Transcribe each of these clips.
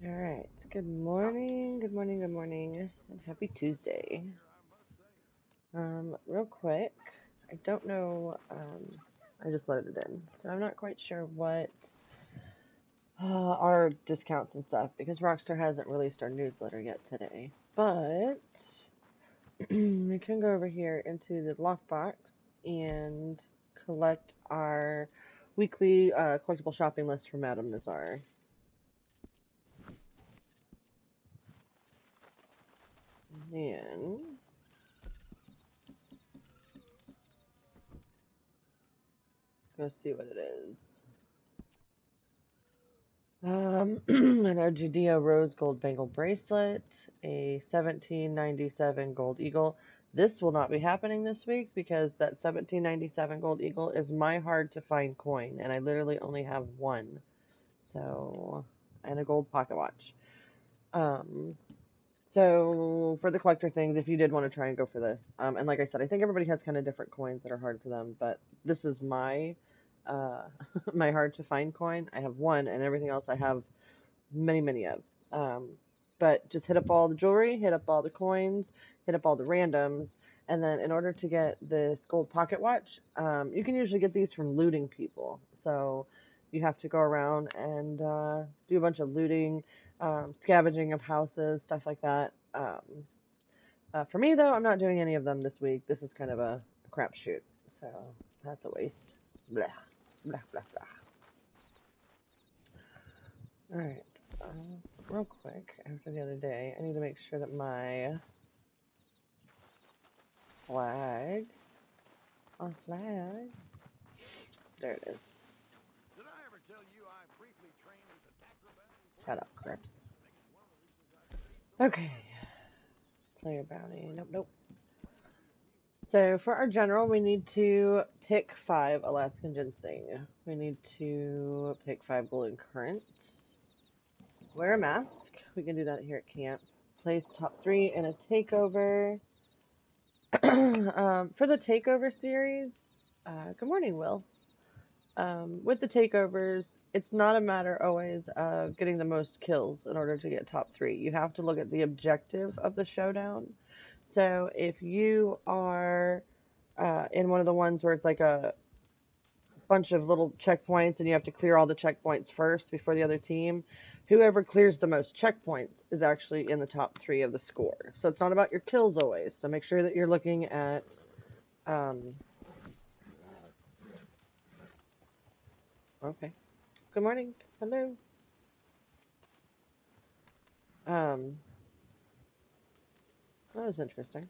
Alright, good morning, and happy Tuesday. Real quick, I don't know, I just loaded in, so I'm not quite sure what our discounts and stuff, because Rockstar hasn't released our newsletter yet today. But, we can go over here into the lockbox and collect our weekly collectible shopping list from Madame Nazar. And let's go see what it is. An Argideo Rose Gold Bangle Bracelet, a 1797 Gold Eagle. This will not be happening this week because that 1797 Gold Eagle is my hard to find coin, and I literally only have one. So, and a gold pocket watch. Um, so for the collector things, if you did want to try and go for this, and like I said, I think everybody has kind of different coins that are hard for them, but this is my uh, my hard to find coin. I have one, and everything else I have many of. Um, but just hit up all the jewelry, hit up all the coins, hit up all the randoms, and then in order to get this gold pocket watch, you can usually get these from looting people. So you have to go around and do a bunch of looting, scavenging of houses, stuff like that. For me, though, I'm not doing any of them this week. This is kind of a crapshoot, so that's a waste. Blah, blah, blah, blah. All right. Real quick, after the other day, I need to make sure that my flag, there it is. Did I ever tell you I briefly trained as an acrobat? Shut up, Crips. Okay. Player bounty. Nope. So for our general, we need to pick 5 Alaskan Ginseng. We need to pick 5 Golden Currants. Wear a mask. We can do that here at camp. Place top 3 in a takeover. For the takeover series, good morning, Will. With the takeovers, it's not a matter always of getting the most kills in order to get top 3. You have to look at the objective of the showdown. So if you are in one of the ones where it's like a bunch of little checkpoints and you have to clear all the checkpoints first before the other team, whoever clears the most checkpoints is actually in the top 3 of the score. So it's not about your kills always. So make sure that you're looking at okay. Good morning. Hello. That was interesting.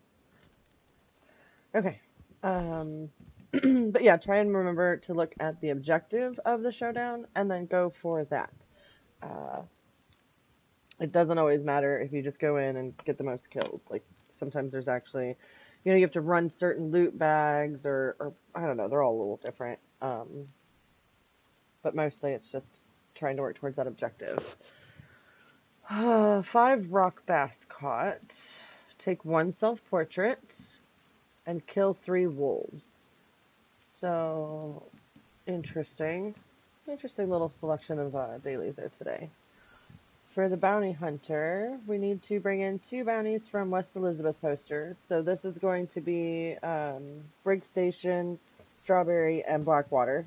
Okay. But yeah, try and remember to look at the objective of the showdown and then go for that. Uh, it doesn't always matter if you just go in and get the most kills. Like, sometimes there's actually, you have to run certain loot bags or I don't know, they're all a little different. But mostly it's just trying to work towards that objective. 5 rock bass caught. Take 1 self-portrait and kill 3 wolves. So, interesting little selection of dailies there today. For the bounty hunter, we need to bring in 2 bounties from West Elizabeth posters. So this is going to be Brig Station, Strawberry, and Blackwater.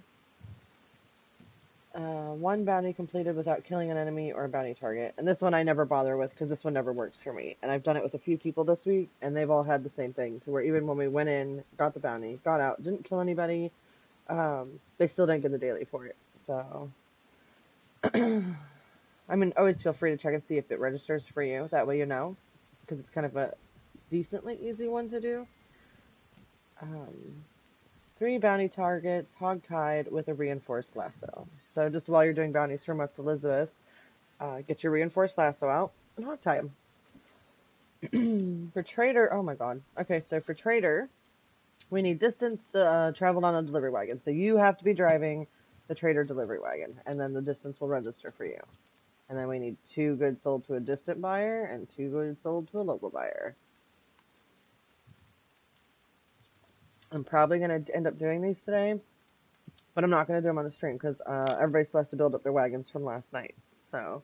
1 bounty completed without killing an enemy or a bounty target. And this one I never bother with because this one never works for me. And I've done it with a few people this week, and they've all had the same thing, to where even when we went in, got the bounty, got out, didn't kill anybody, they still didn't get the daily for it. So, I mean, always feel free to check and see if it registers for you. That way you know, because it's kind of a decently easy one to do. 3 bounty targets, hog-tied with a reinforced lasso. So just while you're doing bounties from West Elizabeth, get your reinforced lasso out and hog-tie them. For trader, oh my god. Okay, so for trader, we need distance traveled on a delivery wagon. So you have to be driving the trader delivery wagon, and then the distance will register for you. And then we need 2 goods sold to a distant buyer and 2 goods sold to a local buyer. I'm probably going to end up doing these today, but I'm not going to do them on the stream because everybody still has to build up their wagons from last night. So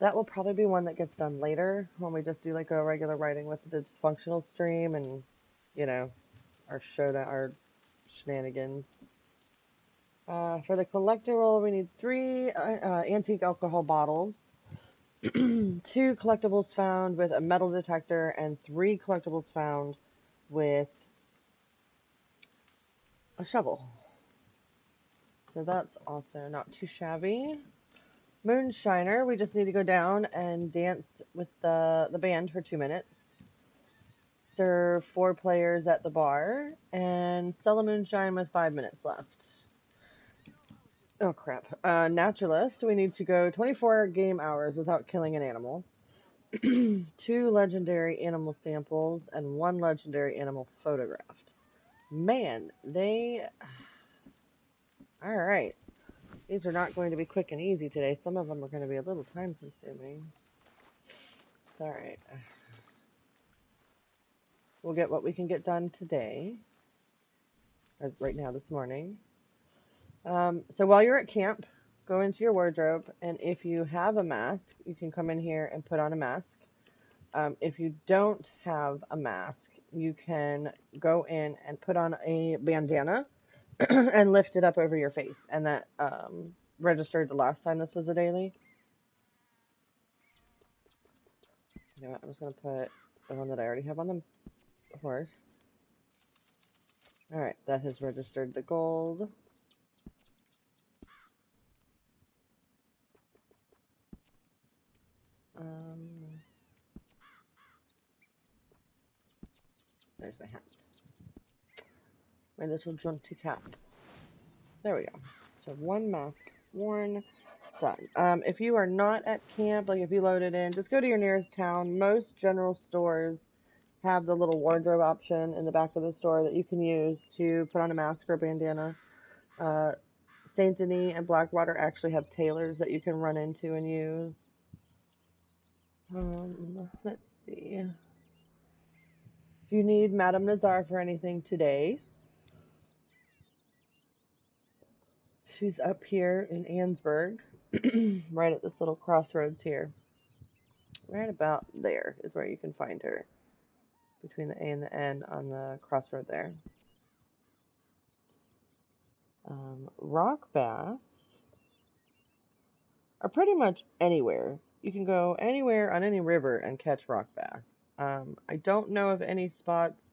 That will probably be one that gets done later when we just do like a regular writing with the dysfunctional stream and, you know, our our shenanigans. For the collectible, we need 3 antique alcohol bottles, 2 collectibles found with a metal detector, and 3 collectibles found with a shovel. So that's also not too shabby. Moonshiner, we just need to go down and dance with the band for 2 minutes. Serve 4 players at the bar, and sell a moonshine with 5 minutes left. Oh crap. Naturalist, we need to go 24 game hours without killing an animal. 2 legendary animal samples, and 1 legendary animal photographed. Man, they... Alright. These are not going to be quick and easy today. Some of them are going to be a little time consuming. It's alright. We'll get what we can get done today. Or right now, this morning. So while you're at camp, go into your wardrobe, and if you have a mask, you can come in here and put on a mask. If you don't have a mask, you can go in and put on a bandana and lift it up over your face. And that registered the last time this was a daily. You know what? I'm just going to put the one that I already have on the horse. Alright, that has registered the gold. There's my hat. My little jaunty cap. There we go. So 1 mask worn. Done. If you are not at camp, like if you load it in, just go to your nearest town. Most general stores have the little wardrobe option in the back of the store that you can use to put on a mask or a bandana. Saint Denis and Blackwater actually have tailors that you can run into and use. Let's see. If you need Madame Nazar for anything today, she's up here in Annesburg, right at this little crossroads here. Right about there is where you can find her, between the A and the N on the crossroad there. Rock bass are pretty much anywhere. You can go anywhere on any river and catch rock bass. I don't know of any spots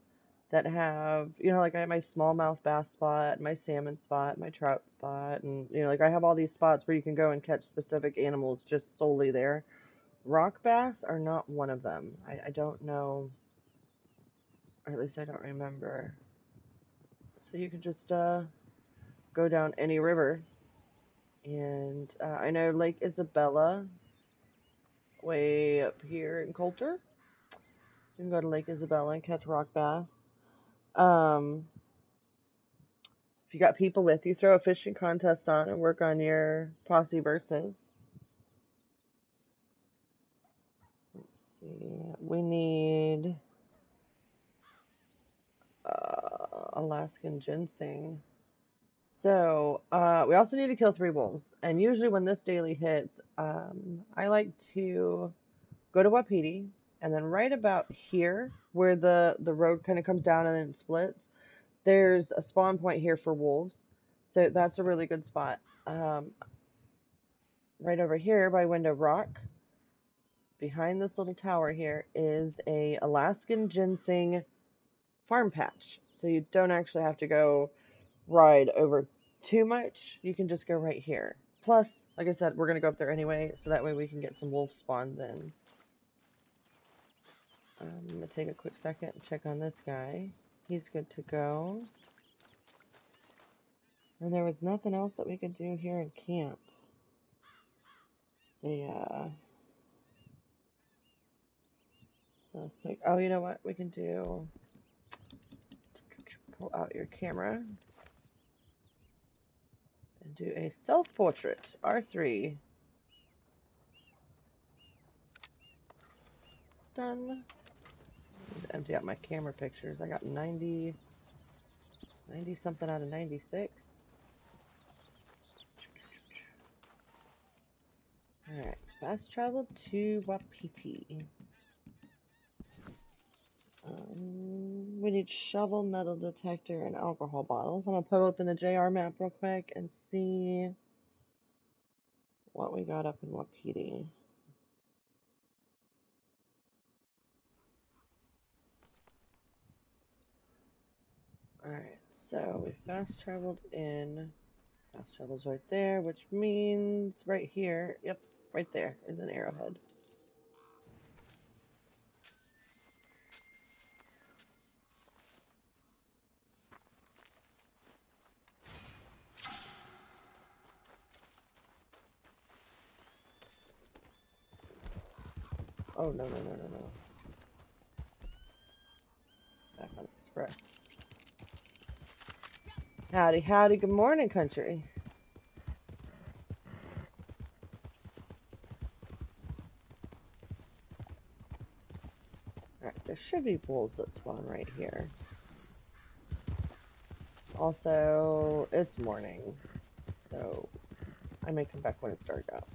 that have, you know, like I have my smallmouth bass spot, my salmon spot, my trout spot, and, you know, like I have all these spots where you can go and catch specific animals just solely there. Rock bass are not one of them. I don't know, or at least I don't remember. So you could just go down any river. And I know Lake Isabella, way up here in Coulter. You can go to Lake Isabella and catch rock bass. If you got people with you, throw a fishing contest on and work on your posse verses. Let's see. We need Alaskan Ginseng. So, we also need to kill 3 wolves. And usually when this daily hits, I like to go to Wapiti, and then right about here, where the road kind of comes down and then it splits, there's a spawn point here for wolves. So that's a really good spot. Right over here by Window Rock, behind this little tower here, is a Alaskan Ginseng farm patch. So you don't actually have to go ride over too much. You can just go right here. Plus, like I said, we're going to go up there anyway, so that way we can get some wolf spawns in. I'm going to take a quick second and check on this guy. He's good to go. And there was nothing else that we could do here in camp. So, like, oh, you know what we can do? Pull out your camera and do a self-portrait, R3. Done. Just empty out my camera pictures. I got 90 something out of 96. Alright, Fast travel to Wapiti. We need shovel, metal detector, and alcohol bottles. I'm gonna pull open the JR map real quick and see what we got up in Wapiti. Alright, so we fast traveled in. Fast travel's right there, which means right here, yep, right there is an arrowhead. Oh, no. Back on Express. Howdy, good morning, country. Alright, there should be wolves that spawn right here. Also, it's morning, so I may come back when it's dark out.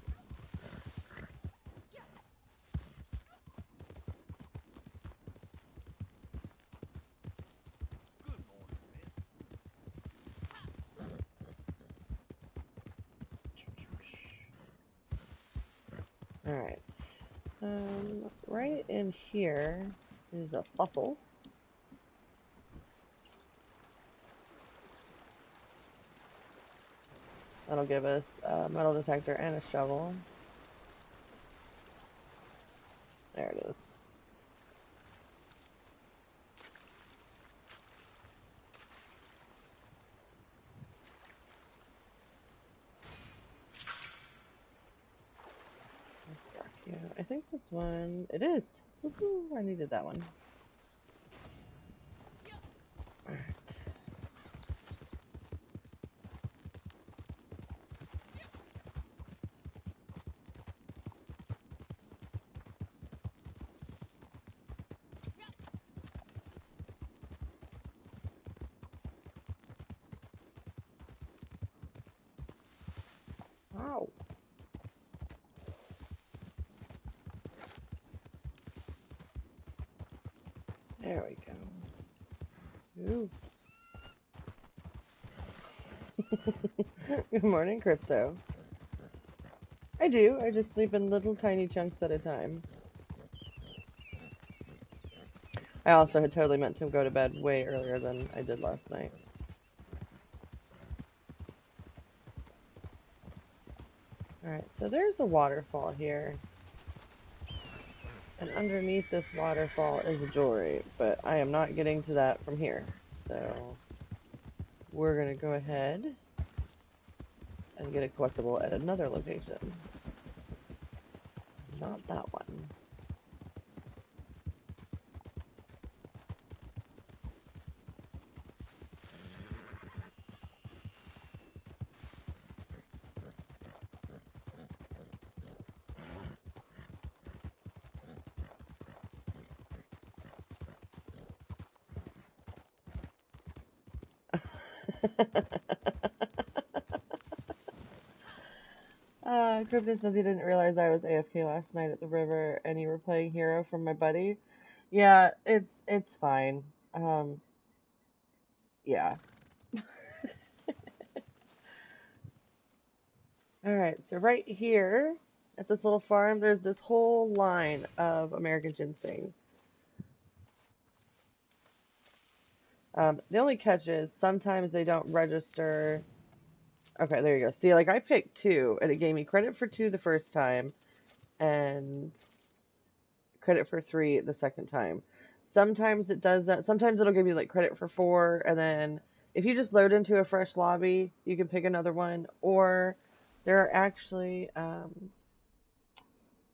Alright. Right in here is a fossil. That'll give us a metal detector and a shovel. There it is. Yeah, I think this one. It is. Woohoo! I needed that one. Alright. Wow. There we go. Ooh. Good morning, Crypto. I do. I just sleep in little tiny chunks at a time. I also had totally meant to go to bed way earlier than I did last night. Alright, so there's a waterfall here. And underneath this waterfall is a jewelry, but I am not getting to that from here. So we're gonna go ahead and get a collectible at another location. Not that one. Crypto says he didn't realize I was AFK last night at the river and you were playing Hero from my buddy. Yeah, it's fine. Yeah. Alright, so right here at this little farm, there's this whole line of American ginseng. The only catch is sometimes they don't register. Okay, there you go. See, like I picked 2, and it gave me credit for 2 the first time, and credit for 3 the second time. Sometimes it does that. Sometimes it'll give you like credit for 4, and then if you just load into a fresh lobby, you can pick another one. Or there are actually,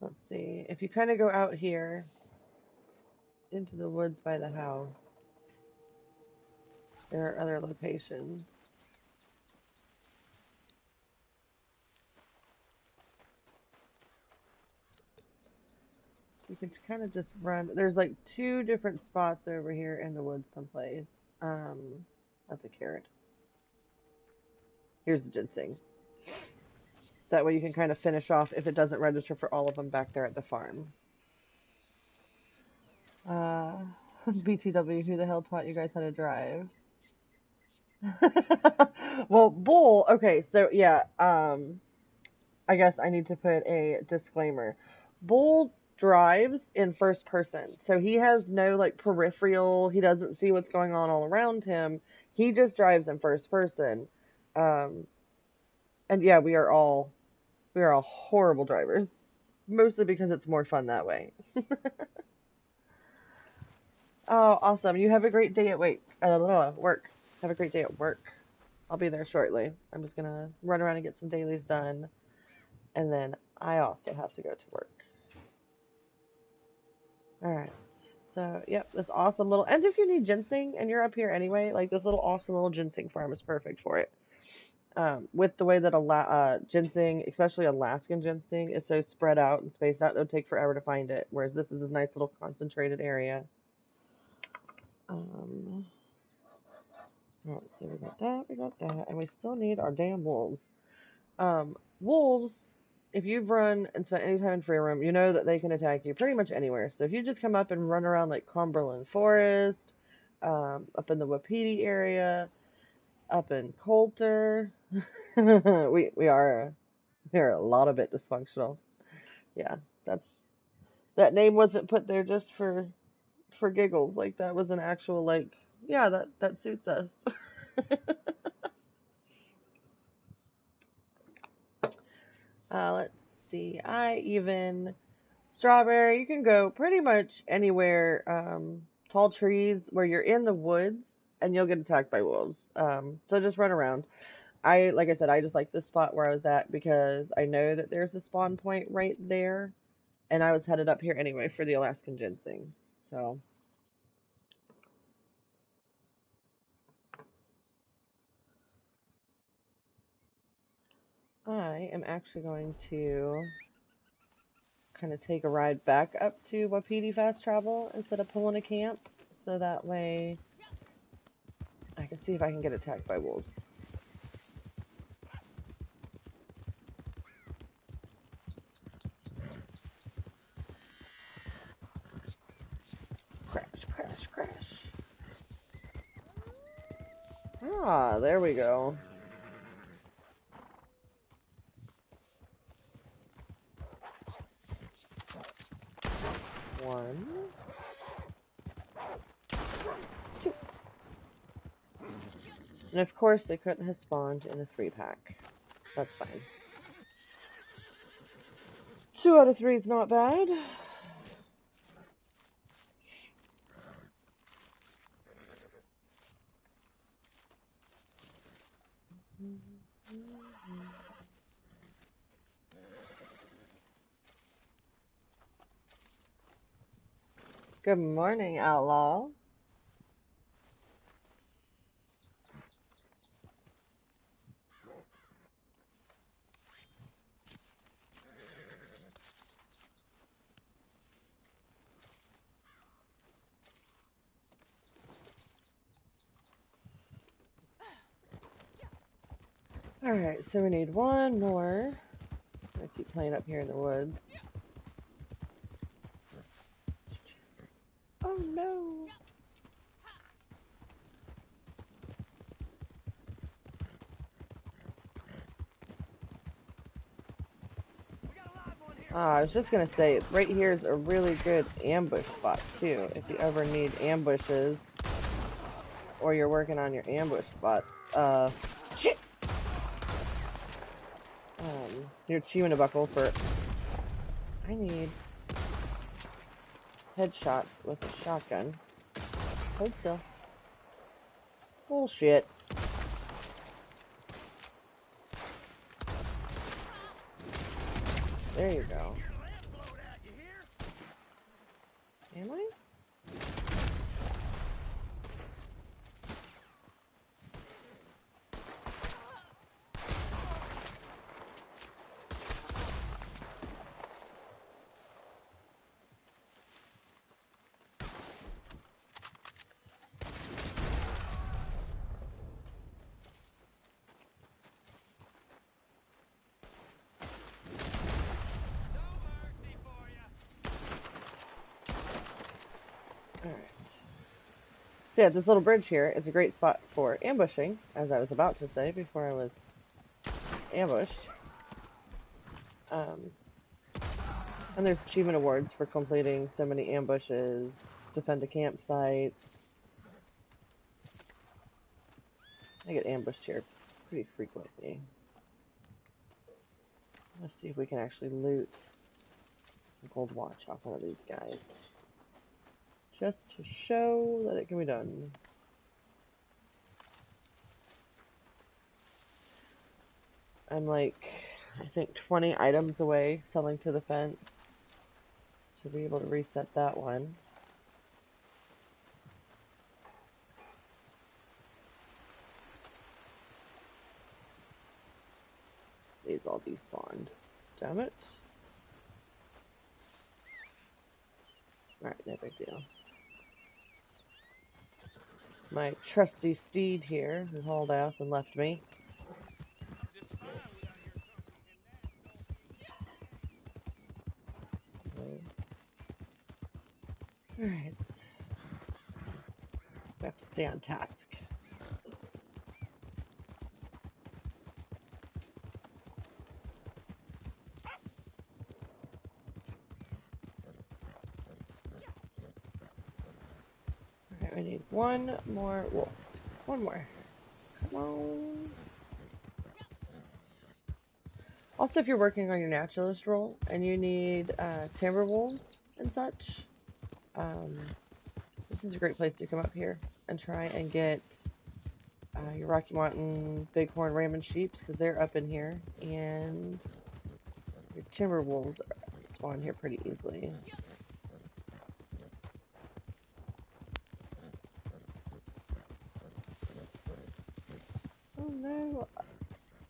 let's see, if you kind of go out here into the woods by the house, there are other locations. You can kind of just run. There's like 2 different spots over here in the woods someplace. That's a carrot. Here's the ginseng. That way you can kind of finish off if it doesn't register for all of them back there at the farm. BTW, who the hell taught you guys how to drive? Well, Bull, okay, so yeah, I guess I need to put a disclaimer. Bull drives in first person, so he has no like peripheral, he doesn't see what's going on all around him. He just drives in first person. And yeah, we are all horrible drivers, mostly because it's more fun that way. Oh, awesome. You have a great day at work. Have a great day at work. I'll be there shortly. I'm just gonna run around and get some dailies done. And then I also have to go to work. Alright. So, yep, this awesome little... And if you need ginseng, and you're up here anyway, like, this little awesome little ginseng farm is perfect for it. With the way that ginseng, especially Alaskan ginseng, is so spread out and spaced out, it'll take forever to find it. Whereas this is a nice little concentrated area. Let's see, we got that, and we still need our damn wolves. Wolves, if you've run and spent any time in free roam, you know that they can attack you pretty much anywhere. So if you just come up and run around like Cumberland Forest, up in the Wapiti area, up in Coulter, we are a lot of bit dysfunctional. Yeah, that name wasn't put there just for giggles. Like that was an actual like, yeah, that suits us. Let's see. Strawberry, you can go pretty much anywhere, tall trees where you're in the woods and you'll get attacked by wolves. So just run around. Like I said, I just like this spot where I was at because I know that there's a spawn point right there, and I was headed up here anyway for the Alaskan Ginseng. So. I am actually going to kind of take a ride back up to Wapiti Fast Travel instead of pulling a camp, so that way I can see if I can get attacked by wolves. Crash, crash, crash. Ah, there we go. One. Two. And of course, they couldn't have spawned in a 3-pack. That's fine. 2 out of 3 is not bad. Good morning, Outlaw. Alright, so we need one more. I keep playing up here in the woods. Oh no! I was just gonna say, right here is a really good ambush spot too, if you ever need ambushes, or you're working on your ambush spot. Shit! Your Chewing Buckle for... I need headshots with a shotgun. Hold still. Bullshit. There you go. Am I? So yeah, this little bridge here is a great spot for ambushing, as I was about to say before I was ambushed. And there's achievement awards for completing so many ambushes, defend a campsite. I get ambushed here pretty frequently. Let's see if we can actually loot a gold watch off one of these guys. Just to show that it can be done. I'm like, I think 20 items away selling to the fence to be able to reset that one. These all despawned. Damn it. Alright, no big deal. My trusty steed here, who hauled ass and left me. Alright. We have to stay on task. Alright, we need one more wolf. One more. Come on. Also, if you're working on your naturalist role and you need timber wolves and such, this is a great place to come up here and try and get your Rocky Mountain Bighorn Ram sheeps, because they're up in here, and your timber wolves spawn here pretty easily. Oh no,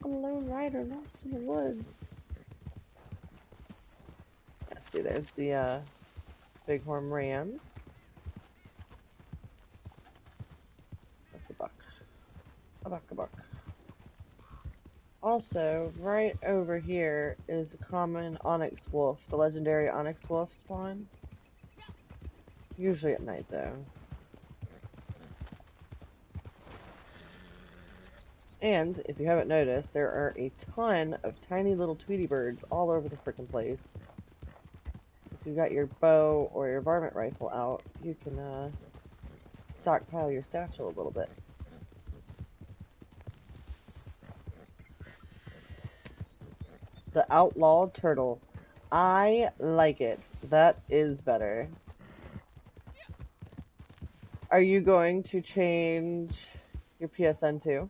I'm a lone rider lost in the woods. Yeah, see, there's the Bighorn Rams. That's a buck. A buck, a buck. Also, right over here is a common onyx wolf, the legendary onyx wolf spawn. Usually at night, though. And, if you haven't noticed, there are a ton of tiny little Tweety birds all over the frickin' place. If you've got your bow or your varmint rifle out, you can stockpile your satchel a little bit. The outlawed turtle. I like it. That is better. Are you going to change your PSN too?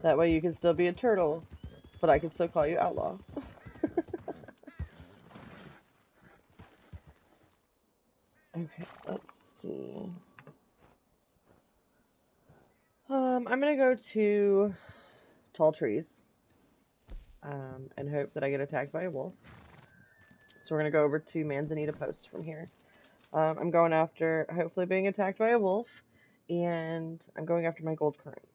That way you can still be a turtle, but I can still call you outlaw. Okay, let's see. I'm gonna go to tall trees, and hope that I get attacked by a wolf. So we're gonna go over to Manzanita Post from here. I'm going after, hopefully being attacked by a wolf, and I'm going after my gold current.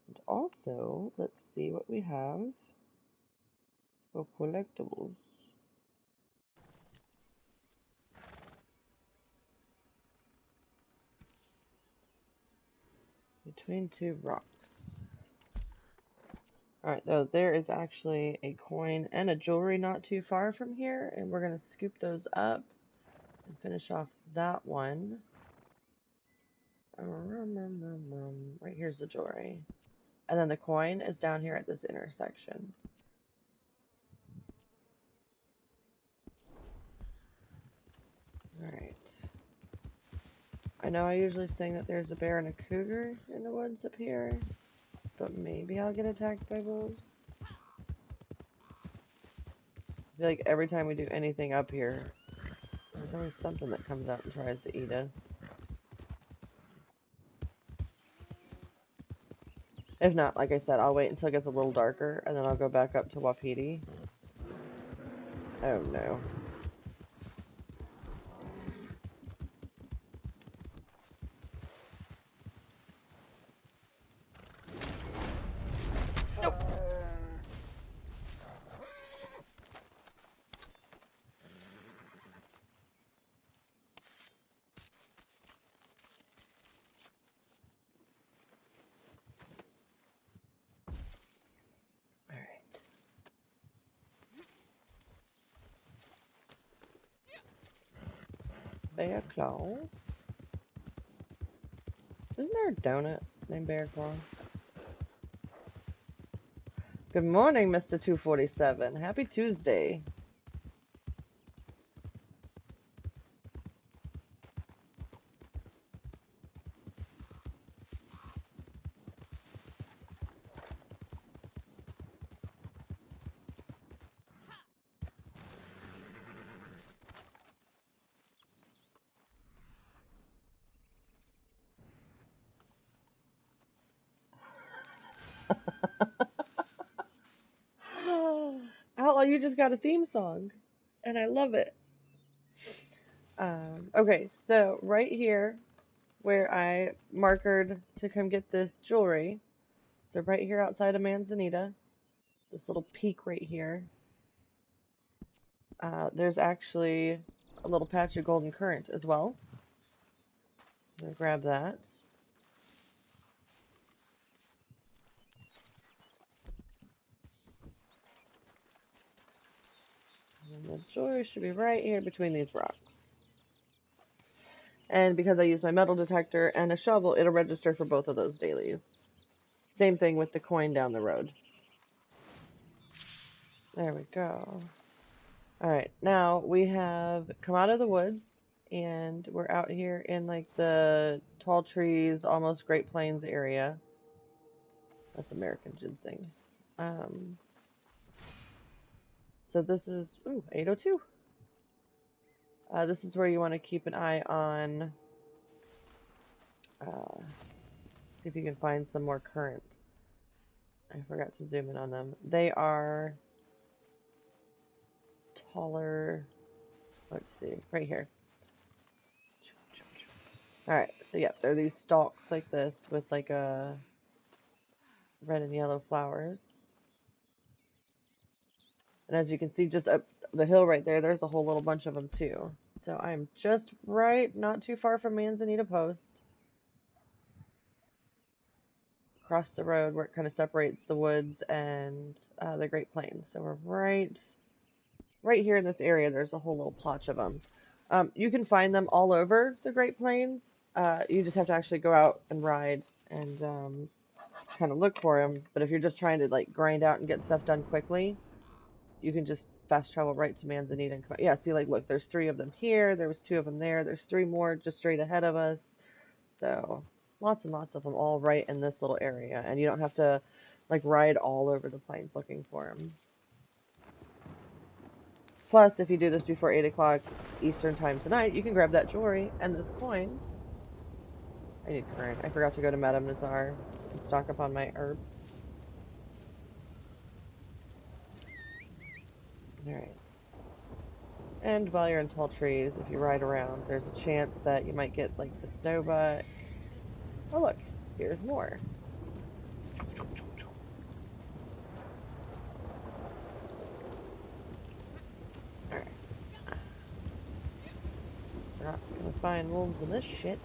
And also, let's see what we have for collectibles. Between two rocks. Alright, though, there is actually a coin and a jewelry not too far from here, and we're going to scoop those up and finish off that one. Right here's the jewelry. And then the coin is down here at this intersection. Alright. I know I usually sing that there's a bear and a cougar in the woods up here, but maybe I'll get attacked by wolves. I feel like every time we do anything up here, there's always something that comes out and tries to eat us. If not, like I said, I'll wait until it gets a little darker, and then I'll go back up to Wapiti. Oh no. Bear Claw. Isn't there a donut named Bear Claw? Good morning, Mr. 247. Happy Tuesday. Outlaw, you just got a theme song, and I love it. Okay, so right here, where I markered to come get this jewelry, so right here outside of Manzanita, this little peak right here, there's actually a little patch of golden currant as well. So I'm going to grab that. And the jewelry should be right here between these rocks. And because I used my metal detector and a shovel, it'll register for both of those dailies. Same thing with the coin down the road. There we go. Alright, now we have come out of the woods, and we're out here in like the tall trees, almost Great Plains area. That's American ginseng. So this is, 802. This is where you want to keep an eye on, see if you can find some more currant. I forgot to zoom in on them. They are taller, let's see, right here. Alright, so yeah, they're these stalks like this with like a red and yellow flowers. And as you can see, just up the hill right there, there's a whole little bunch of them too. So I'm just right, not too far from Manzanita Post. Across the road where it kind of separates the woods and the Great Plains. So we're right here in this area. There's a whole little plotch of them. You can find them all over the Great Plains. You just have to actually go out and ride and kind of look for them. But if you're just trying to like grind out and get stuff done quickly, you can just fast travel right to Manzanita and come out. Yeah, see, like, look, there's 3 of them here. There was 2 of them there. There's 3 more just straight ahead of us. So lots and lots of them all right in this little area. And you don't have to, like, ride all over the plains looking for them. Plus, if you do this before 8 o'clock Eastern time tonight, you can grab that jewelry and this coin. I need current. I forgot to go to Madame Nazar and stock up on my herbs. Alright. And while you're in tall trees, if you ride around, there's a chance that you might get, like, the snowbutt. Oh, look. Here's more. Alright. We're not gonna find wolves in this shit.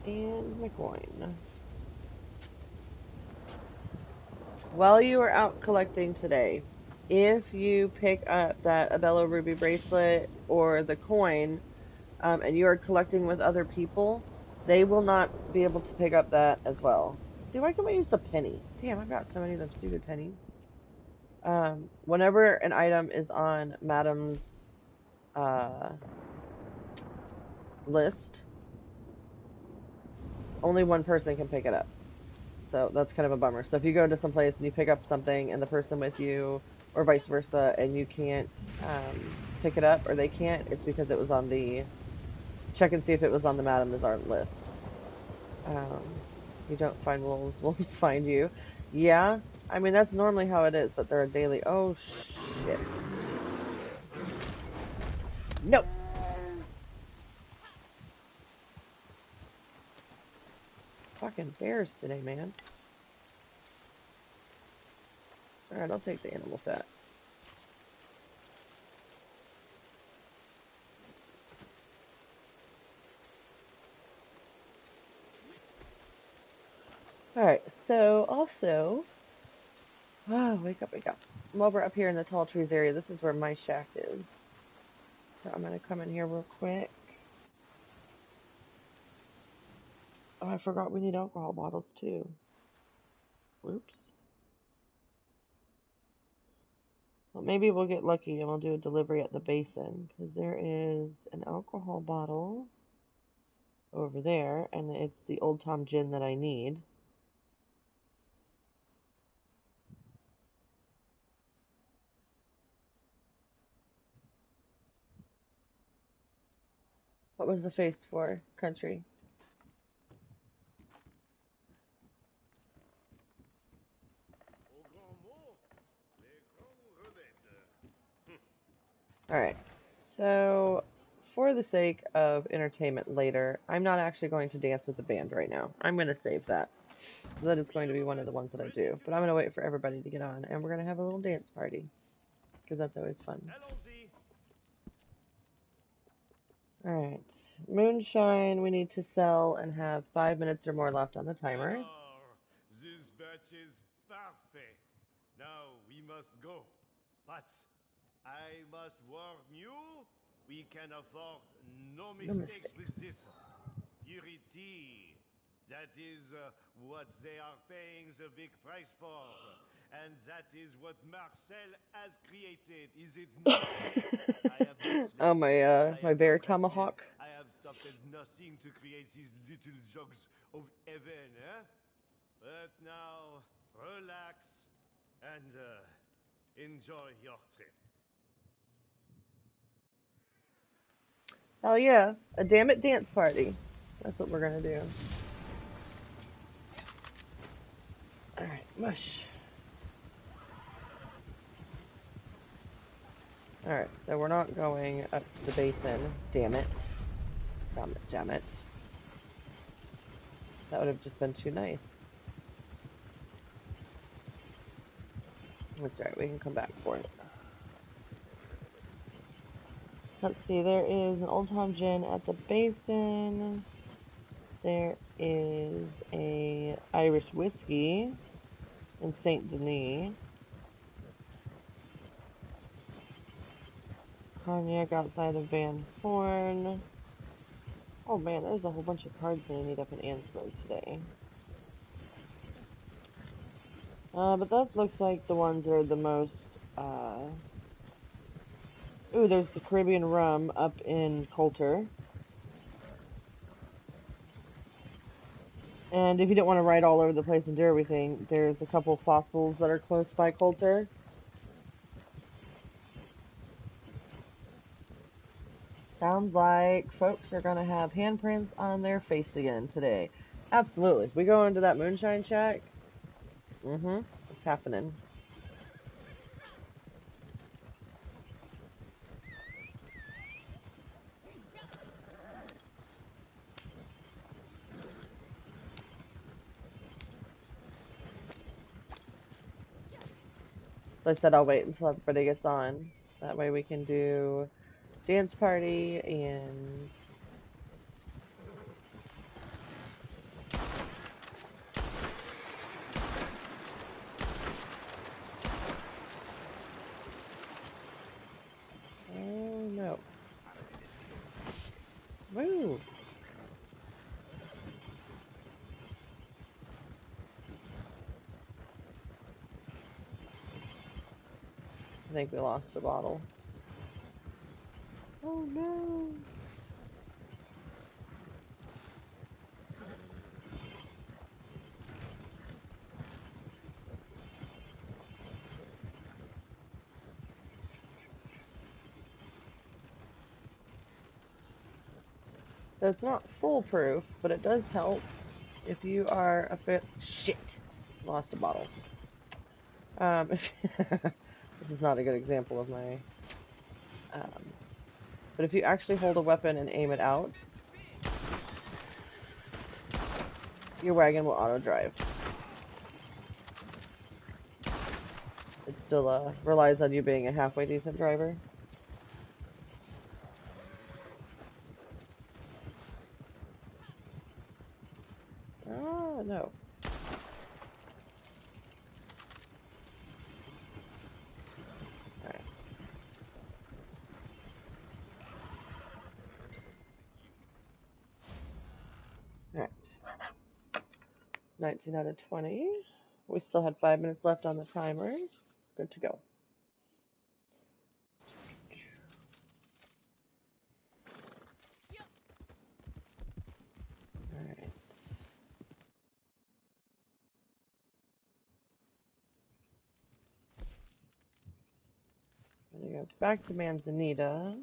And my coin. While you are out collecting today, if you pick up that Abello Ruby bracelet or the coin, and you are collecting with other people, they will not be able to pick up that as well. See, why can't we use the penny? Damn, I've got so many of them stupid pennies. Whenever an item is on Madame's list, only one person can pick it up. So that's kind of a bummer. So if you go to some place and you pick up something and the person with you, or vice versa, and you can't pick it up, or they can't, it's because it was on the... Check and see if it was on the Madame Nazar list. You don't find wolves, wolves find you. Yeah, I mean, that's normally how it is, but they're a daily... Oh, shit. No! Fucking bears today, man. Alright, I'll take the animal fat. Alright, so also, wake up, wake up. While we're up here in the tall trees area, this is where my shack is. So I'm gonna come in here real quick. Oh, I forgot we need alcohol bottles too. Whoops. Well, maybe we'll get lucky and we'll do a delivery at the basin, because there is an alcohol bottle over there, and it's the Old Tom gin that I need. What was the face for, country? Alright, so for the sake of entertainment later, I'm not actually going to dance with the band right now. I'm going to save that. That is going to be one of the ones that I do. But I'm going to wait for everybody to get on, and we're going to have a little dance party, because that's always fun. Alright, moonshine we need to sell and have 5 minutes or more left on the timer. This batch is parfait. Now we must go. But I must warn you, we can afford no mistakes with this purity. That is what they are paying the big price for. And that is what Marcel has created, is it not? I have not Oh, slept. my bear tomahawk. I have stopped at nothing to create these little jugs of heaven, eh? But now, relax and enjoy your trip. Oh yeah, a Dammit dance party. That's what we're gonna do. Alright, mush. Alright, so we're not going up to the basin. Damn it. Damn it, damn it. That would have just been too nice. That's right, we can come back for it. Let's see, there is an Old Tom gin at the basin. There is a Irish whiskey in St. Denis. Cognac outside of Van Horn. Oh man, there's a whole bunch of cards that I need up in Ansburg today. But that looks like the ones that are the most, Ooh, there's the Caribbean rum up in Coulter. And if you don't want to ride all over the place and do everything, there's a couple fossils that are close by Coulter. Sounds like folks are going to have handprints on their face again today. Absolutely. If we go into that moonshine shack, it's happening. So I said I'll wait until everybody gets on. That way we can do dance party and oh no. Woo! I think we lost a bottle. Oh no! So it's not foolproof, but it does help if you are a bit shit. Lost a bottle. This is not a good example of my. But if you actually hold a weapon and aim it out, your wagon will auto drive. It still relies on you being a halfway decent driver. Oh no. Alright. 19 out of 20. We still had 5 minutes left on the timer. Good to go. Alright. I'm going to go back to Manzanita.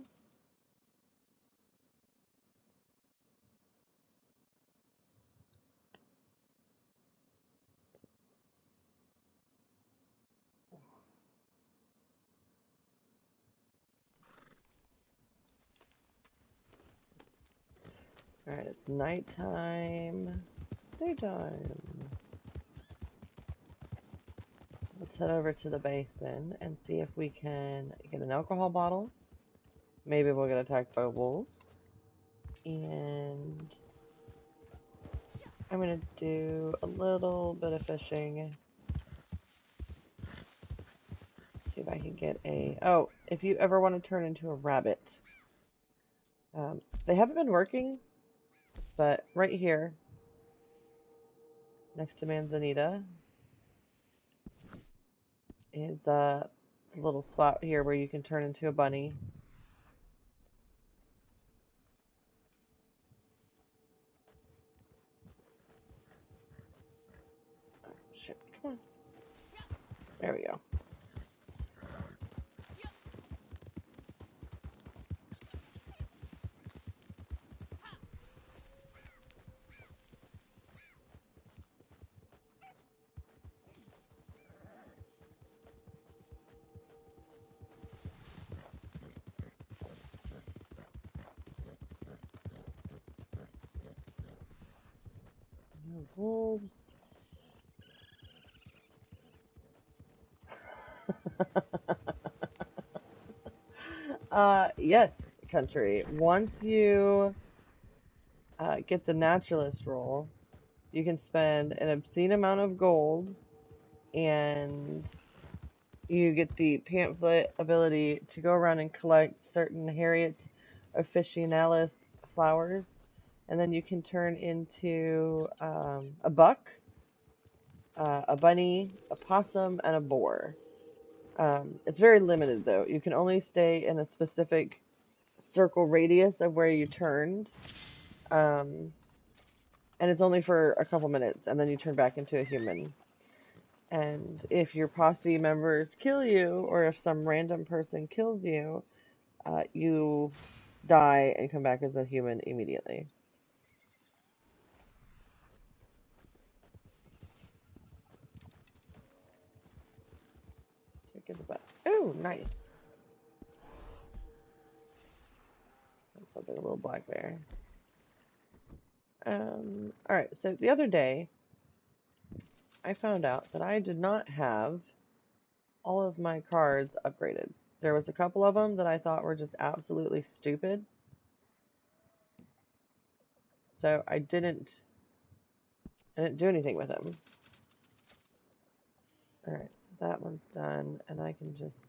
Alright, it's nighttime. Daytime. Let's head over to the basin and see if we can get an alcohol bottle. Maybe we'll get attacked by wolves. And I'm going to do a little bit of fishing. See if I can get a... Oh, if you ever want to turn into a rabbit. They haven't been working, but right here, next to Manzanita, is a little spot here where you can turn into a bunny. Oh, shit, come on. There we go. No wolves. Yes, country. Once you get the naturalist role, you can spend an obscene amount of gold, and you get the pamphlet ability to go around and collect certain Harriet officinalis flowers, and then you can turn into a buck, a bunny, a possum, and a boar. It's very limited, though. You can only stay in a specific circle radius of where you turned, and it's only for a couple minutes, and then you turn back into a human. And if your posse members kill you, or if some random person kills you, you die and come back as a human immediately. Kick in the butt. Ooh, nice. That sounds like a little black bear. Alright, so the other day, I found out that I did not have all of my cards upgraded. There was a couple of them that I thought were just absolutely stupid. So I didn't do anything with them. Alright, so that one's done, and I can just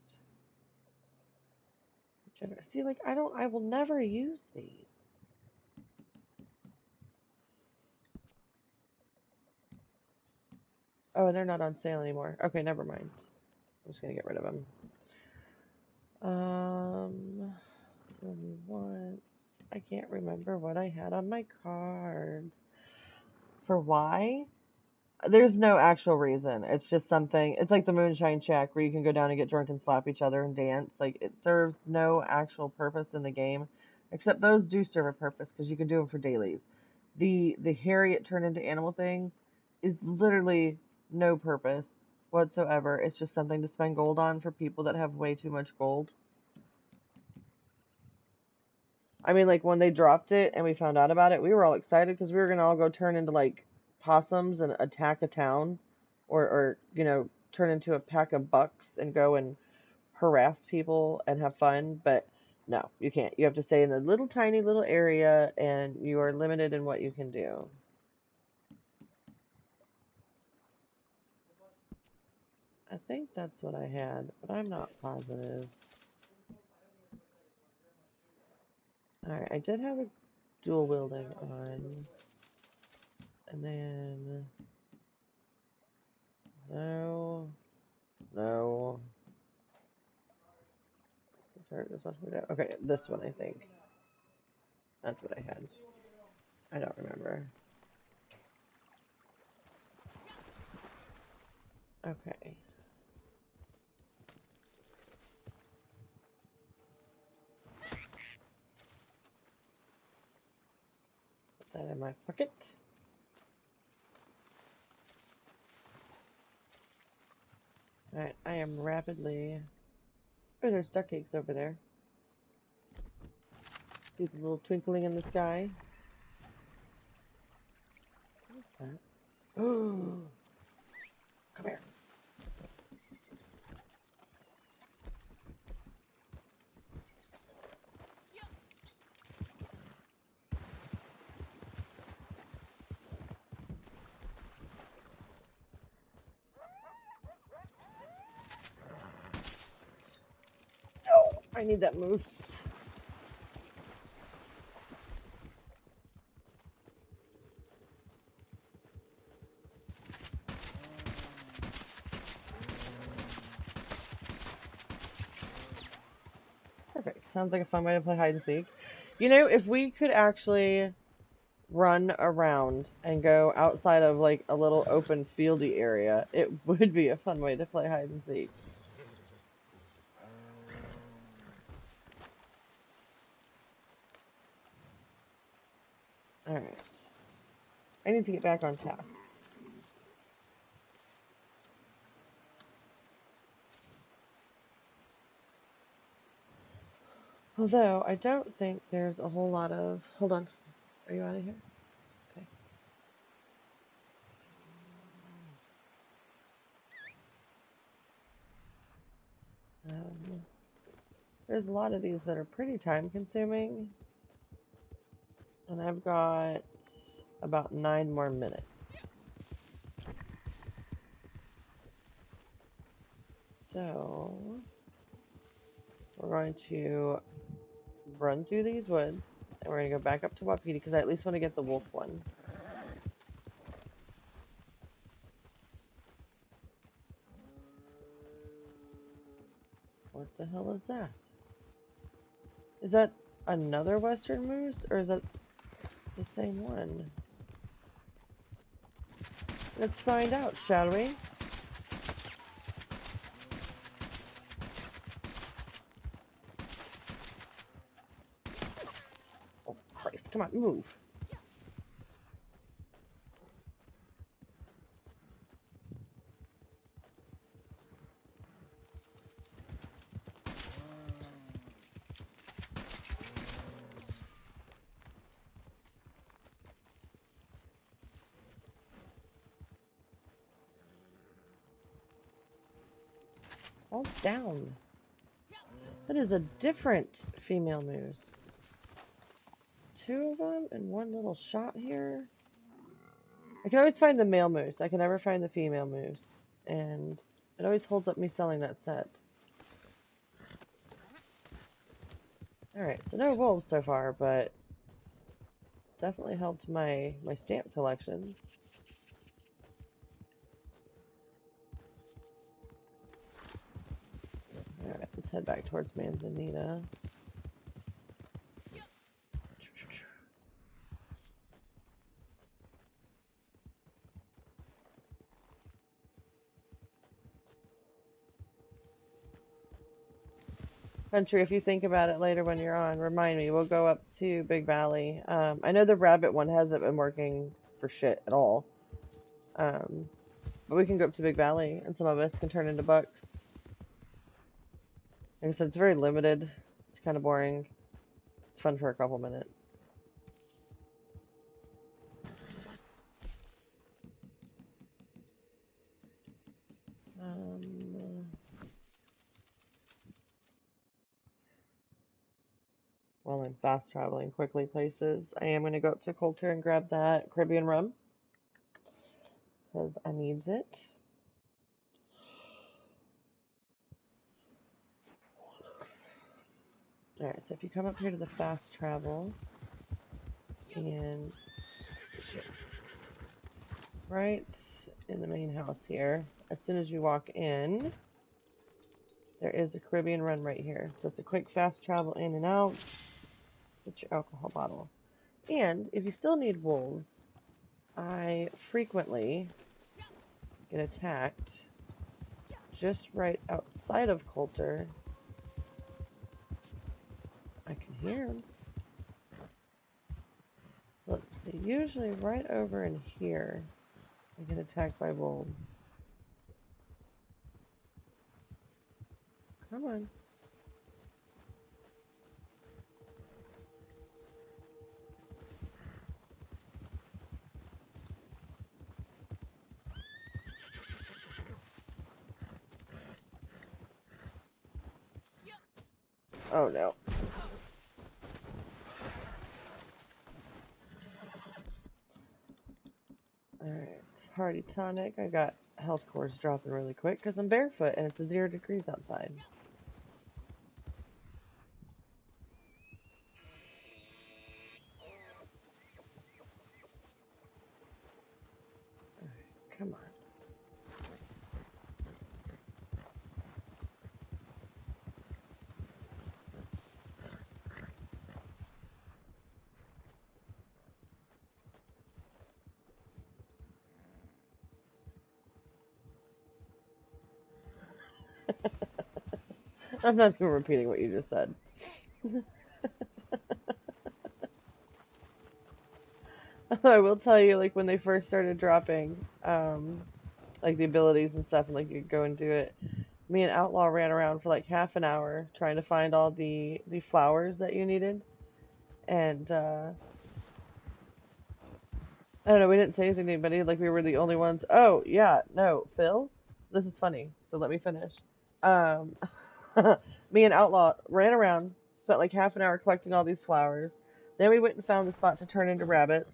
see, like, I will never use these. Oh, they're not on sale anymore. Okay, never mind. I'm just gonna get rid of them. Once. I can't remember what I had on my cards. For why? There's no actual reason. It's just something. It's like the Moonshine Shack where you can go down and get drunk and slap each other and dance. Like, it serves no actual purpose in the game, except those do serve a purpose because you can do them for dailies. The Harriet turn into animal things is literally no purpose whatsoever. It's just something to spend gold on for people that have way too much gold. I mean, like, when they dropped it and we found out about it, we were all excited because we were going to all go turn into, like, possums and attack a town. Or, you know, turn into a pack of bucks and go and harass people and have fun. But no, you can't. You have to stay in a little tiny little area, and you are limited in what you can do. I think that's what I had, but I'm not positive. Alright, I did have a dual wielding on. And then... No. No. Okay, this one I think. That's what I had. I don't remember. Okay. Put that in my pocket. Alright, I am rapidly... Oh, there's duck eggs over there. See the little twinkling in the sky? What's that? Oh! Come here. No! I need that moose. Perfect. Sounds like a fun way to play hide and seek. You know, if we could actually run around and go outside of like a little open fieldy area, it would be a fun way to play hide and seek. Alright. I need to get back on task. Although, I don't think there's a whole lot of... Hold on. Are you out of here? Okay. There's a lot of these that are pretty time consuming. And I've got about 9 more minutes. So, we're going to run through these woods, and we're going to go back up to Wapiti, because I at least want to get the wolf one. What the hell is that? Is that another western moose, or is that the same one? Let's find out, shall we? Oh, Christ, come on, move. Hold down. That is a different female moose. 2 of them and 1 little shot here. I can always find the male moose. I can never find the female moose. And it always holds up me selling that set. Alright, so no wolves so far, but definitely helped my stamp collection. Alright, let's head back towards Manzanita. Country, if you think about it later when you're on, remind me, we'll go up to Big Valley. I know the rabbit one hasn't been working for shit at all. But we can go up to Big Valley, and some of us can turn into bucks. Like I said, it's very limited. It's kind of boring. It's fun for a couple minutes. While I'm fast traveling quickly places, I am going to go up to Coulter and grab that Caribbean rum, because I needs it. Alright, so if you come up here to the fast travel, and right in the main house here. As soon as you walk in, there is a Caribbean run right here. So it's a quick, fast travel in and out. Get your alcohol bottle. And if you still need wolves, I frequently get attacked just right outside of Coulter. I can hear them. Let's see, usually right over in here, I get attacked by wolves. Come on. Oh no. Alright, hearty tonic. I got health cores dropping really quick because I'm barefoot and it's 0 degrees outside. Alright, come on. I'm not even repeating what you just said. I will tell you, like, when they first started dropping, like, the abilities and stuff, and, like, you go and do it, me and Outlaw ran around for, like, half an hour trying to find all the flowers that you needed, and, I don't know, we didn't say anything to anybody, like, we were the only ones. Oh, yeah, no, Phil? This is funny, so let me finish. Um, me and Outlaw ran around, spent like half an hour collecting all these flowers. Then we went and found the spot to turn into rabbits.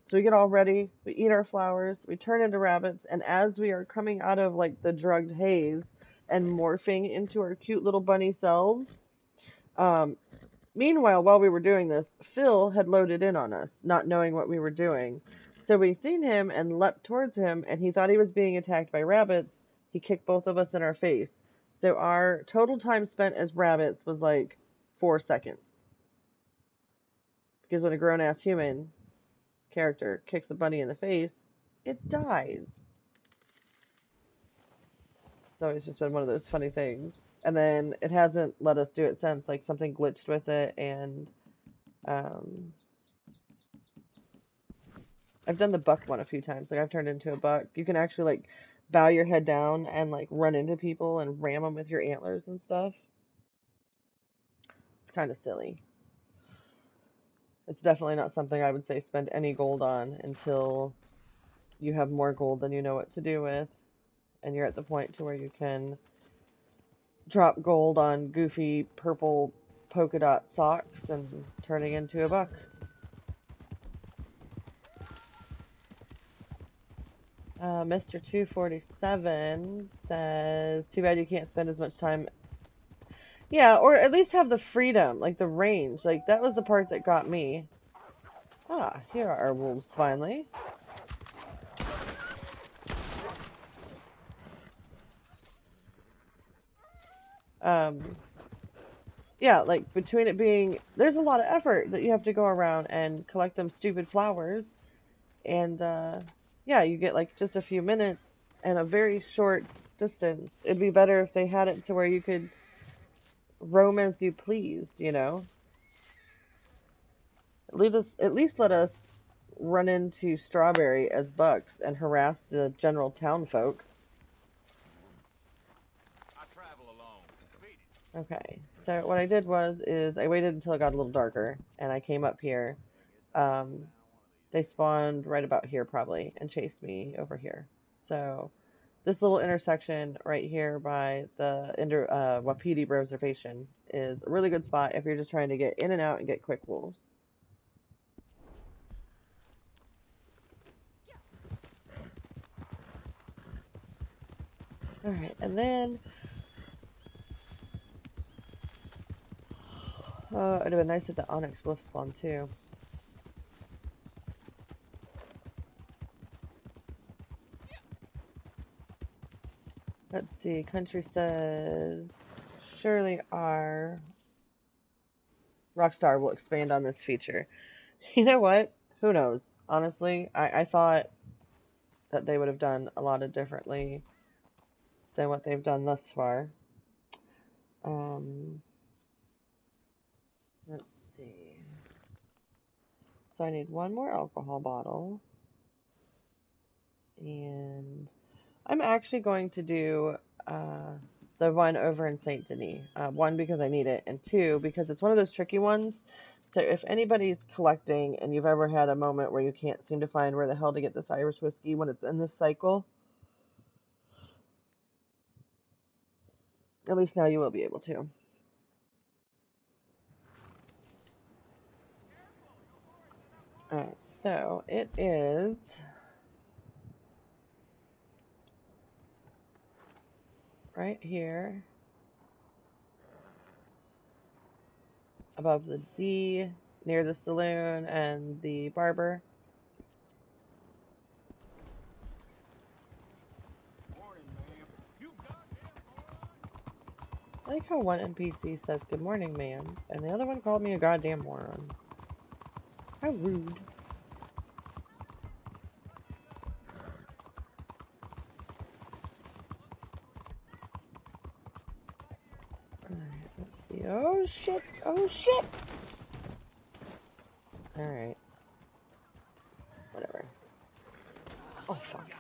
So we get all ready, we eat our flowers, we turn into rabbits, and as we are coming out of like the drugged haze and morphing into our cute little bunny selves, um, meanwhile, while we were doing this, Phil had loaded in on us, not knowing what we were doing. So we seen him and leapt towards him, and he thought he was being attacked by rabbits. He kicked both of us in our face. So our total time spent as rabbits was like 4 seconds. Because when a grown-ass human character kicks a bunny in the face, it dies. So it's just been one of those funny things. And then it hasn't let us do it since. Like, something glitched with it, and I've done the buck one a few times. Like, I've turned into a buck. You can actually, like, bow your head down and, like, run into people and ram them with your antlers and stuff. It's kind of silly. It's definitely not something I would say spend any gold on until you have more gold than you know what to do with, and you're at the point to where you can drop gold on goofy purple polka dot socks and turning into a buck. Mr. 247 says, too bad you can't spend as much time. Yeah, or at least have the freedom, like the range. Like, that was the part that got me. Ah, here are our wolves finally. Yeah, like, between it being, there's a lot of effort that you have to go around and collect them stupid flowers, and, yeah, you get, like, just a few minutes and a very short distance. It'd be better if they had it to where you could roam as you pleased, you know? At least let us run into Strawberry as bucks and harass the general town folk. I travel alone. Okay, so what I did is I waited until it got a little darker, and I came up here. They spawned right about here probably, and chased me over here. So this little intersection right here by the Wapiti Reservation is a really good spot if you're just trying to get in and out and get quick wolves. Alright, and then it'd have been nice if the Onyx Wolf spawned too. Let's see. Country says, surely our Rockstar will expand on this feature. You know what? Who knows? Honestly, I thought that they would have done a lot of differently than what they've done thus far. Let's see. So I need one more alcohol bottle. And I'm actually going to do the one over in St. Denis. One, because I need it, and two, because it's one of those tricky ones. So if anybody's collecting and you've ever had a moment where you can't seem to find where the hell to get this Irish whiskey when it's in this cycle, at least now you will be able to. Alright, so it is right here above the D, near the saloon and the barber. I like how one NPC says, "Good morning, ma'am," and the other one called me a goddamn moron. How rude. Alright, let's see. Oh shit! Oh shit! Alright. Whatever. Oh fuck.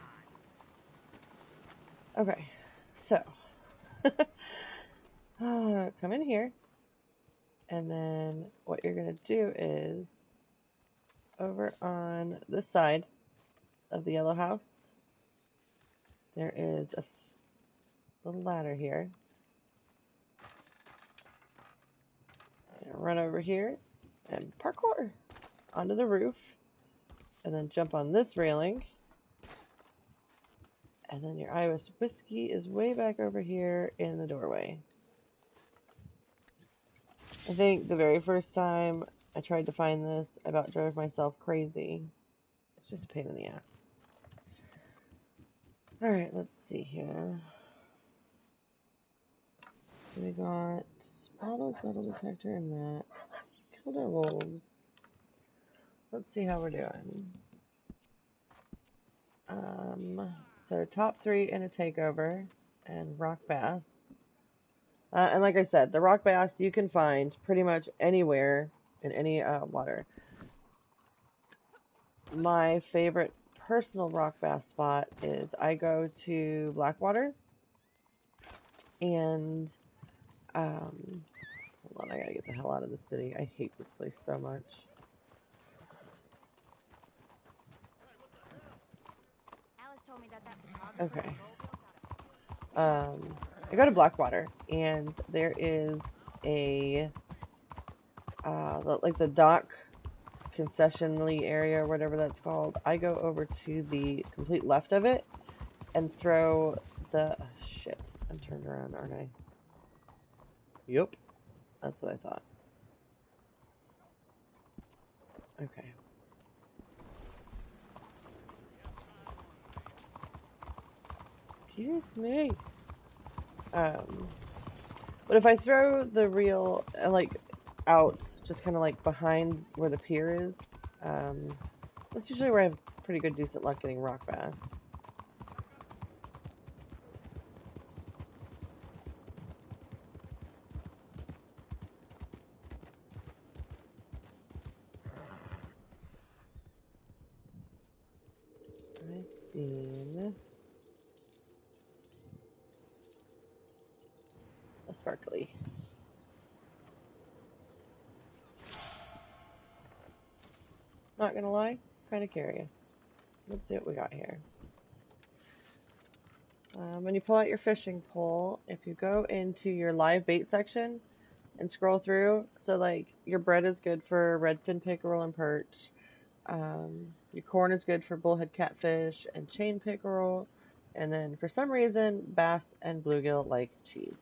Okay. So. Come in here. And then what you're gonna do is, over on this side of the yellow house, there is a little ladder here. Run over here and parkour onto the roof, and then jump on this railing, and then your Irish whiskey is way back over here in the doorway. I think the very first time I tried to find this, I about drove myself crazy. It's just a pain in the ass. Alright, let's see here. So we got bottles, metal detector, and that. Killed our wolves. Let's see how we're doing. So top 3 in a takeover, and rock bass. And like I said, the rock bass you can find pretty much anywhere in any water. My favorite personal rock bass spot is I go to Blackwater, and hold on, I gotta get the hell out of the city. I hate this place so much. Okay. I go to Blackwater, and there is a like the dock concessionally area or whatever that's called. I go over to the complete left of it and throw the shit. I'm turned around, aren't I? Yep. That's what I thought. Okay. Excuse me. But if I throw the reel like out, just kind of like behind where the pier is, that's usually where I have pretty good, decent luck getting rock bass. I've seen a sparkly. Not gonna lie, kind of curious. Let's see what we got here. When you pull out your fishing pole, if you go into your live bait section and scroll through, so like your bread is good for redfin pickerel and perch. Your corn is good for bullhead catfish and chain pickerel, and then for some reason bass and bluegill like cheese.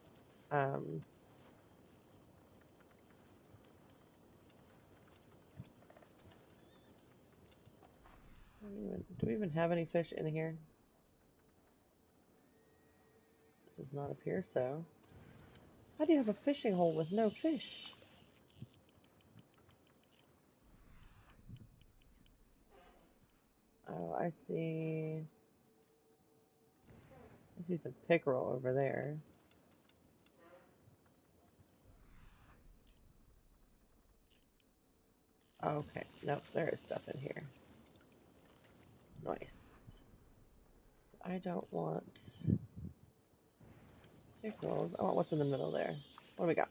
Do we even have any fish in here? Does not appear so. How do you have a fishing hole with no fish? Oh, I see some pickerel over there. Okay, nope, there is stuff in here. Nice. I don't want pickerels. I want what's in the middle there. What do we got?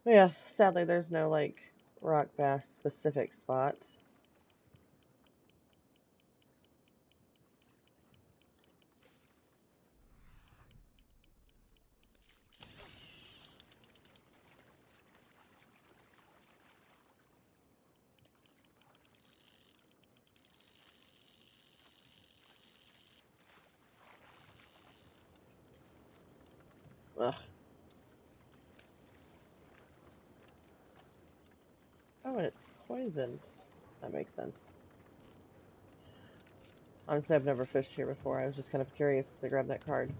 Yeah, sadly there's no, like, rock bass specific spot. Ugh. Oh, and it's poisoned. That makes sense. Honestly, I've never fished here before. I was just kind of curious because I grabbed that card.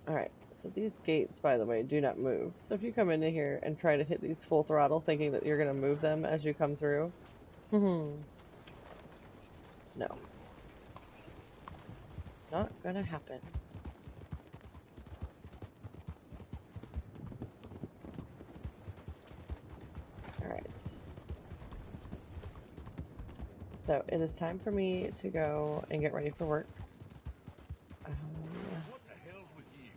Alright, so these gates, by the way, do not move. So if you come into here and try to hit these full throttle thinking that you're going to move them as you come through, no. Not going to happen. Alright. So it is time for me to go and get ready for work. What the hell's with you?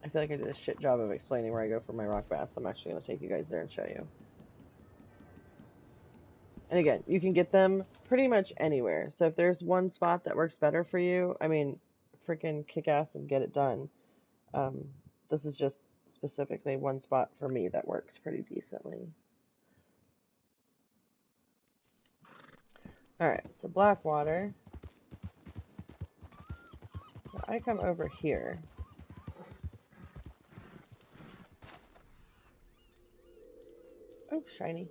I feel like I did a shit job of explaining where I go for my rock bass. I'm actually going to take you guys there and show you. And again, you can get them pretty much anywhere. So if there's one spot that works better for you, I mean, freaking kick ass and get it done. This is just specifically one spot for me that works pretty decently. Alright, so Blackwater. So I come over here. Oh, shiny.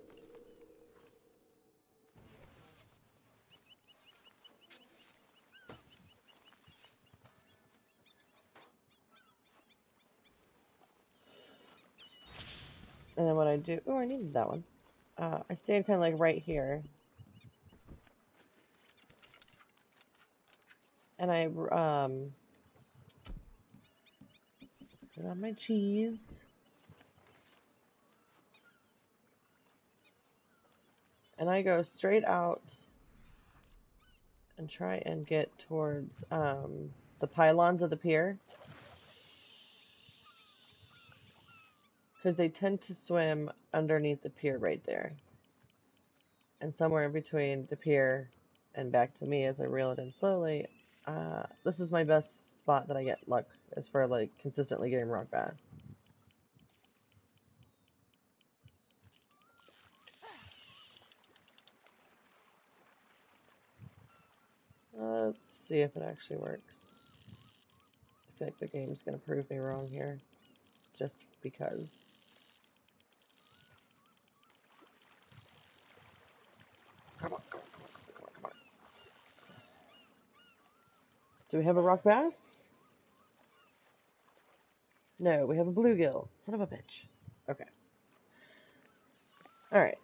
And then what I do... Oh, I needed that one. I stand kind of like right here. And I, put on my cheese. And I go straight out and try and get towards, the pylons of the pier. Because they tend to swim underneath the pier right there. And somewhere in between the pier and back to me as I reel it in slowly, this is my best spot that I get luck as for like consistently getting rock bass. Let's see if it actually works. I feel like the game's gonna prove me wrong here, just because. Come on, come on, come on, come on, come on. Do we have a rock bass? No, we have a bluegill. Son of a bitch. Okay. Alright,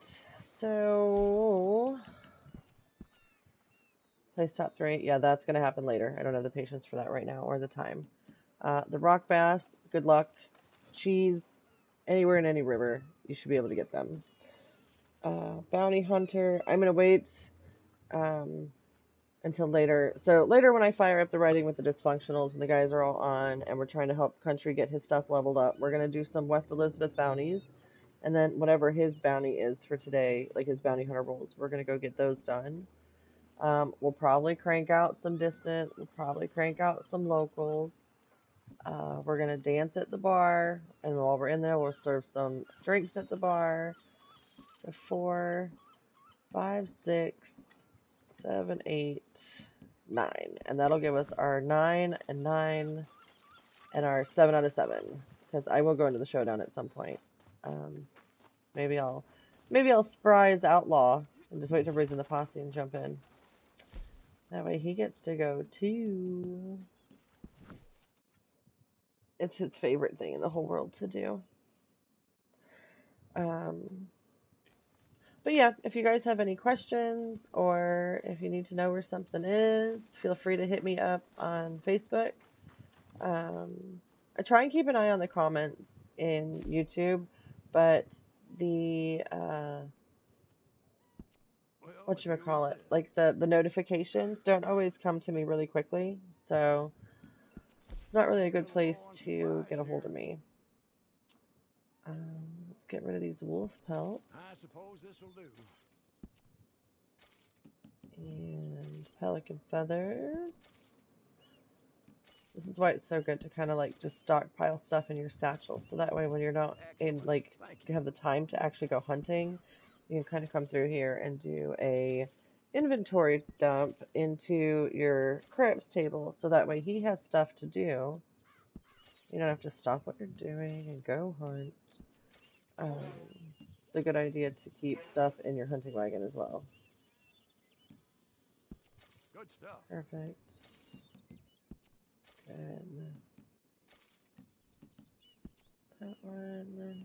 so... Place top 3. Yeah, that's going to happen later. I don't have the patience for that right now, or the time. The rock bass, good luck. Cheese, anywhere in any river, you should be able to get them. Bounty hunter, I'm going to wait until later. So later when I fire up the writing with the dysfunctionals and the guys are all on and we're trying to help Country get his stuff leveled up, we're going to do some West Elizabeth bounties. And then whatever his bounty is for today, like his bounty hunter rolls, we're going to go get those done. We'll probably crank out some distant. We'll probably crank out some locals. We're going to dance at the bar. And while we're in there, we'll serve some drinks at the bar. So 4, 5, 6, 7, 8, 9. And that'll give us our 9 and 9 and our 7 out of 7. Because I will go into the showdown at some point. Maybe I'll surprise Outlaw and just wait till everybody's in the posse and jump in. That way he gets to go too. It's his favorite thing in the whole world to do. But yeah, if you guys have any questions or if you need to know where something is, feel free to hit me up on Facebook. I try and keep an eye on the comments in YouTube, but the whatchamacallit, like the notifications don't always come to me really quickly, so it's not really a good place to get a hold of me. Let's get rid of these wolf pelts. I suppose this will do. And pelican feathers. This is why it's so good to kind of like just stockpile stuff in your satchel, so that way when you're not in, like, you have the time to actually go hunting, you can kind of come through here and do a inventory dump into your crypts table, so that way he has stuff to do. You don't have to stop what you're doing and go hunt. It's a good idea to keep stuff in your hunting wagon as well. Good stuff. Perfect. Good. That one.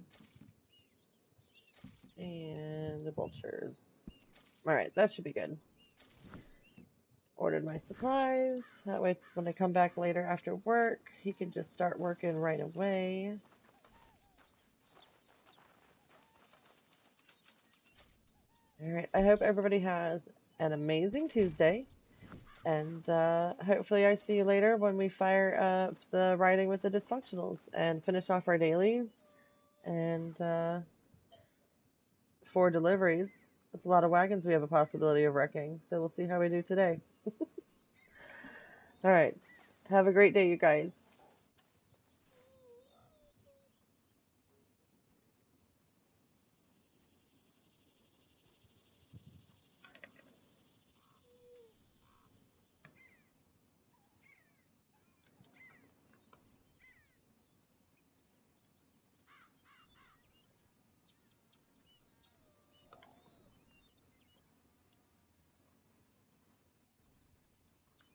And the vultures. Alright, that should be good. Ordered my supplies. That way when I come back later after work, he can just start working right away. Alright, I hope everybody has an amazing Tuesday. And hopefully I see you later when we fire up the Riding with the Dysfunctionals and finish off our dailies. And 4 deliveries. That's a lot of wagons we have a possibility of wrecking. So we'll see how we do today. Alright. Have a great day, you guys.